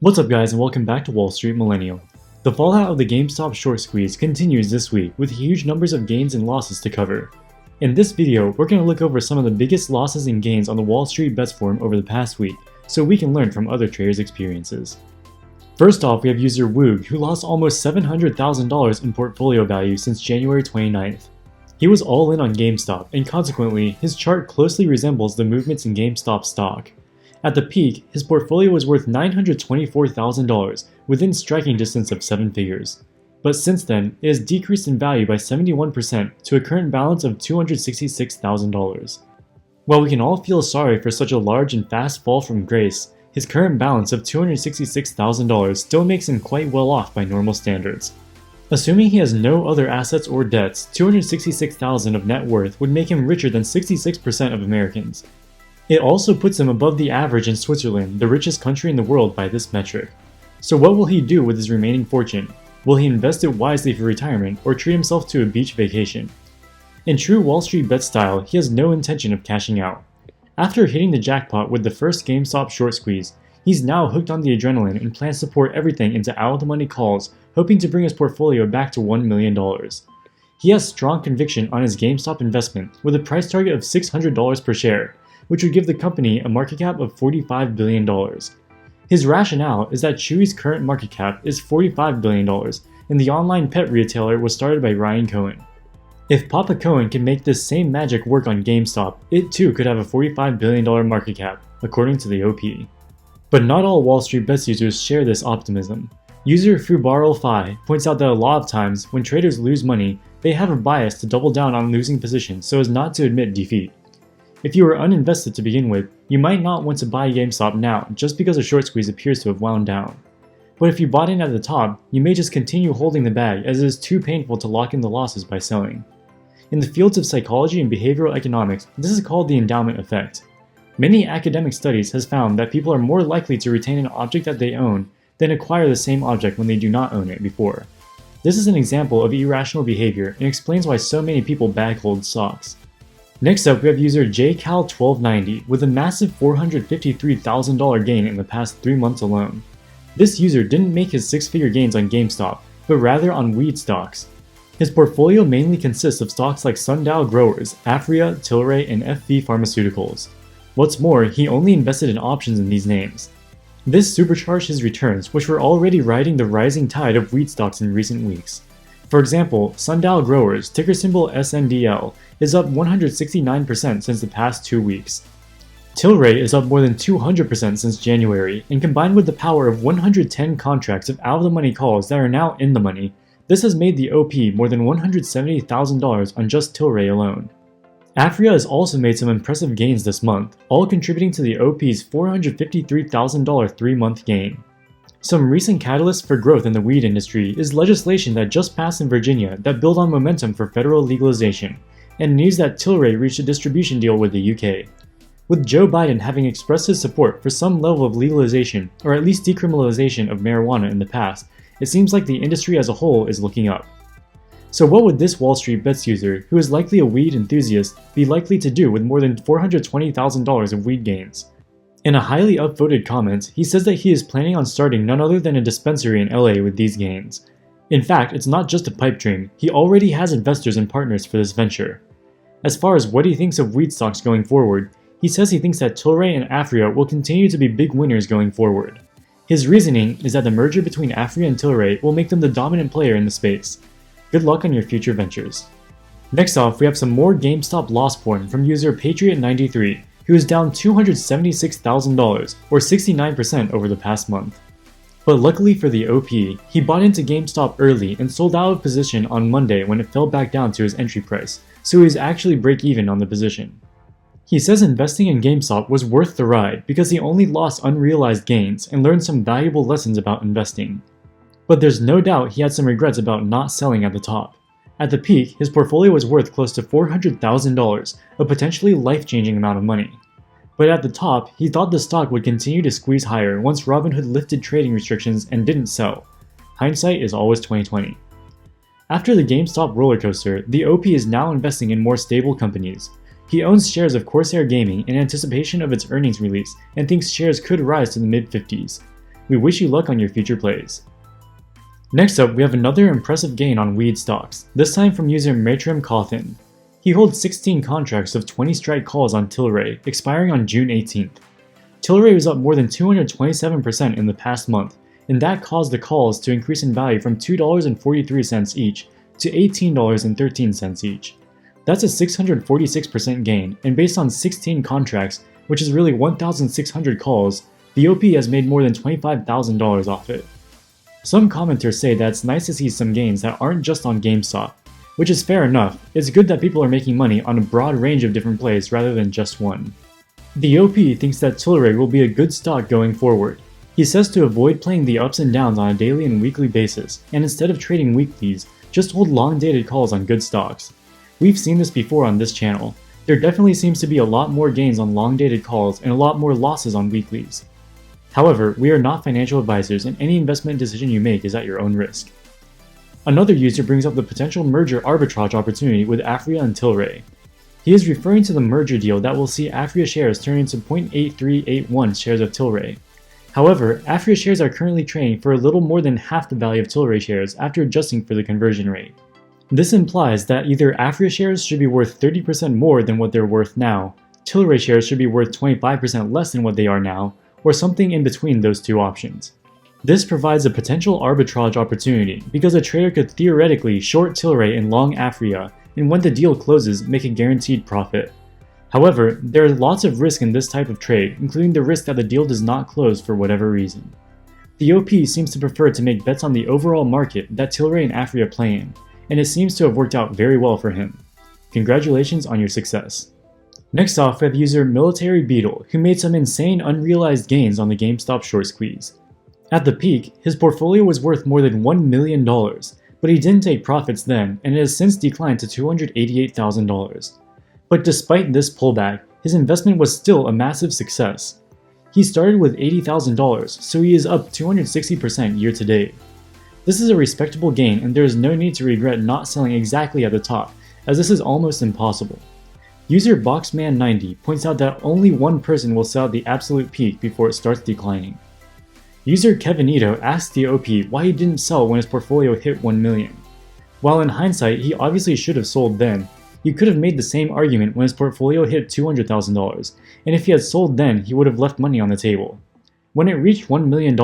What's up guys and welcome back to Wall Street Millennial. The fallout of the GameStop short squeeze continues this week with huge numbers of gains and losses to cover. In this video, we're going to look over some of the biggest losses and gains on the Wallstreetbets forum over the past week, so we can learn from other traders' experiences. First off, we have user Woog, who lost almost $700,000 in portfolio value since January 29th. He was all in on GameStop, and consequently, his chart closely resembles the movements in GameStop stock. At the peak, his portfolio was worth $924,000, within striking distance of 7 figures. But since then, it has decreased in value by 71% to a current balance of $266,000. While we can all feel sorry for such a large and fast fall from grace, his current balance of $266,000 still makes him quite well off by normal standards. Assuming he has no other assets or debts, $266,000 of net worth would make him richer than 66% of Americans. It also puts him above the average in Switzerland, the richest country in the world by this metric. So what will he do with his remaining fortune? Will he invest it wisely for retirement or treat himself to a beach vacation? In true Wallstreetbets style, he has no intention of cashing out. After hitting the jackpot with the first GameStop short squeeze, he's now hooked on the adrenaline and plans to pour everything into out-of-the-money calls, hoping to bring his portfolio back to $1 million. He has strong conviction on his GameStop investment with a price target of $600 per share, which would give the company a market cap of $45 billion. His rationale is that Chewy's current market cap is $45 billion, and the online pet retailer was started by Ryan Cohen. If Papa Cohen can make this same magic work on GameStop, it too could have a $45 billion market cap, according to the OP. But not all Wallstreetbets users share this optimism. User Fubarl5 points out that a lot of times, when traders lose money, they have a bias to double down on losing positions so as not to admit defeat. If you were uninvested to begin with, you might not want to buy GameStop now just because a short squeeze appears to have wound down. But if you bought in at the top, you may just continue holding the bag as it is too painful to lock in the losses by selling. In the fields of psychology and behavioral economics, this is called the endowment effect. Many academic studies has found that people are more likely to retain an object that they own than acquire the same object when they do not own it before. This is an example of irrational behavior and explains why so many people bag hold stocks. Next up, we have user JCal1290 with a massive $453,000 gain in the past 3 months alone. This user didn't make his 6-figure gains on GameStop, but rather on weed stocks. His portfolio mainly consists of stocks like Sundial Growers, Afria, Tilray, and FV Pharmaceuticals. What's more, he only invested in options in these names. This supercharged his returns, which were already riding the rising tide of weed stocks in recent weeks. For example, Sundial Growers, ticker symbol SNDL, is up 169% since the past 2 weeks. Tilray is up more than 200% since January, and combined with the power of 110 contracts of out-of-the-money calls that are now in the money, this has made the OP more than $170,000 on just Tilray alone. Afria has also made some impressive gains this month, all contributing to the OP's $453,000 3-month gain. Some recent catalysts for growth in the weed industry is legislation that just passed in Virginia that build on momentum for federal legalization, and news that Tilray reached a distribution deal with the UK. With Joe Biden having expressed his support for some level of legalization, or at least decriminalization of marijuana in the past, it seems like the industry as a whole is looking up. So what would this Wallstreetbets user, who is likely a weed enthusiast, be likely to do with more than $420,000 of weed gains? In a highly upvoted comment, he says that he is planning on starting none other than a dispensary in LA with these gains. In fact, it's not just a pipe dream, he already has investors and partners for this venture. As far as what he thinks of weed stocks going forward, he says he thinks that Tilray and Afria will continue to be big winners going forward. His reasoning is that the merger between Afria and Tilray will make them the dominant player in the space. Good luck on your future ventures. Next off, we have some more GameStop loss porn from user Patriot93, who is down $276,000, or 69% over the past month. But luckily for the OP, he bought into GameStop early and sold out of position on Monday when it fell back down to his entry price, so he's actually break even on the position. He says investing in GameStop was worth the ride because he only lost unrealized gains and learned some valuable lessons about investing. But there's no doubt he had some regrets about not selling at the top. At the peak, his portfolio was worth close to $400,000, a potentially life-changing amount of money. But at the top, he thought the stock would continue to squeeze higher once Robinhood lifted trading restrictions and didn't sell. Hindsight is always 20/20. After the GameStop rollercoaster, the OP is now investing in more stable companies. He owns shares of Corsair Gaming in anticipation of its earnings release and thinks shares could rise to the mid-50s. We wish you luck on your future plays. Next up, we have another impressive gain on weed stocks, this time from user Matrim Cawthon. He holds 16 contracts of 20 strike calls on Tilray, expiring on June 18th. Tilray was up more than 227% in the past month, and that caused the calls to increase in value from $2.43 each to $18.13 each. That's a 646% gain, and based on 16 contracts, which is really 1,600 calls, the OP has made more than $25,000 off it. Some commenters say that it's nice to see some gains that aren't just on GameStop, which is fair enough. It's good that people are making money on a broad range of different plays rather than just one. The OP thinks that Tilray will be a good stock going forward. He says to avoid playing the ups and downs on a daily and weekly basis, and instead of trading weeklies, just hold long-dated calls on good stocks. We've seen this before on this channel. There definitely seems to be a lot more gains on long-dated calls and a lot more losses on weeklies. However, we are not financial advisors, and any investment decision you make is at your own risk. Another user brings up the potential merger arbitrage opportunity with Aphria and Tilray. He is referring to the merger deal that will see Aphria shares turn into 0.8381 shares of Tilray. However, Aphria shares are currently trading for a little more than half the value of Tilray shares after adjusting for the conversion rate. This implies that either Aphria shares should be worth 30% more than what they're worth now, Tilray shares should be worth 25% less than what they are now, or something in between those two options. This provides a potential arbitrage opportunity because a trader could theoretically short Tilray and long Aphria, and when the deal closes, make a guaranteed profit. However, there is lots of risk in this type of trade, including the risk that the deal does not close for whatever reason. The OP seems to prefer to make bets on the overall market that Tilray and Aphria play in, and it seems to have worked out very well for him. Congratulations on your success. Next off, we have user Military Beetle, who made some insane unrealized gains on the GameStop short squeeze. At the peak, his portfolio was worth more than $1 million, but he didn't take profits then, and it has since declined to $288,000. But despite this pullback, his investment was still a massive success. He started with $80,000, so he is up 260% year to date. This is a respectable gain, and there is no need to regret not selling exactly at the top, as this is almost impossible. User Boxman90 points out that only one person will sell at the absolute peak before it starts declining. User Kevinito asks the OP why he didn't sell when his portfolio hit 1 million. While in hindsight he obviously should have sold then, he could have made the same argument when his portfolio hit $200,000, and if he had sold then he would have left money on the table. When it reached $1 million,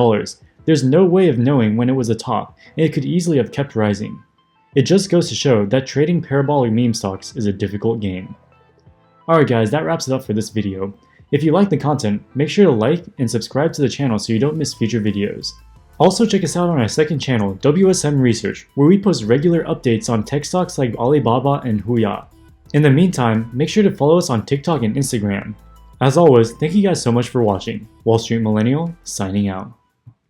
there's no way of knowing when it was a top, and it could easily have kept rising. It just goes to show that trading parabolic meme stocks is a difficult game. Alright guys, that wraps it up for this video. If you like the content, make sure to like and subscribe to the channel so you don't miss future videos. Also check us out on our second channel, WSM Research, where we post regular updates on tech stocks like Alibaba and Huya. In the meantime, make sure to follow us on TikTok and Instagram. As always, thank you guys so much for watching. Wall Street Millennial, signing out.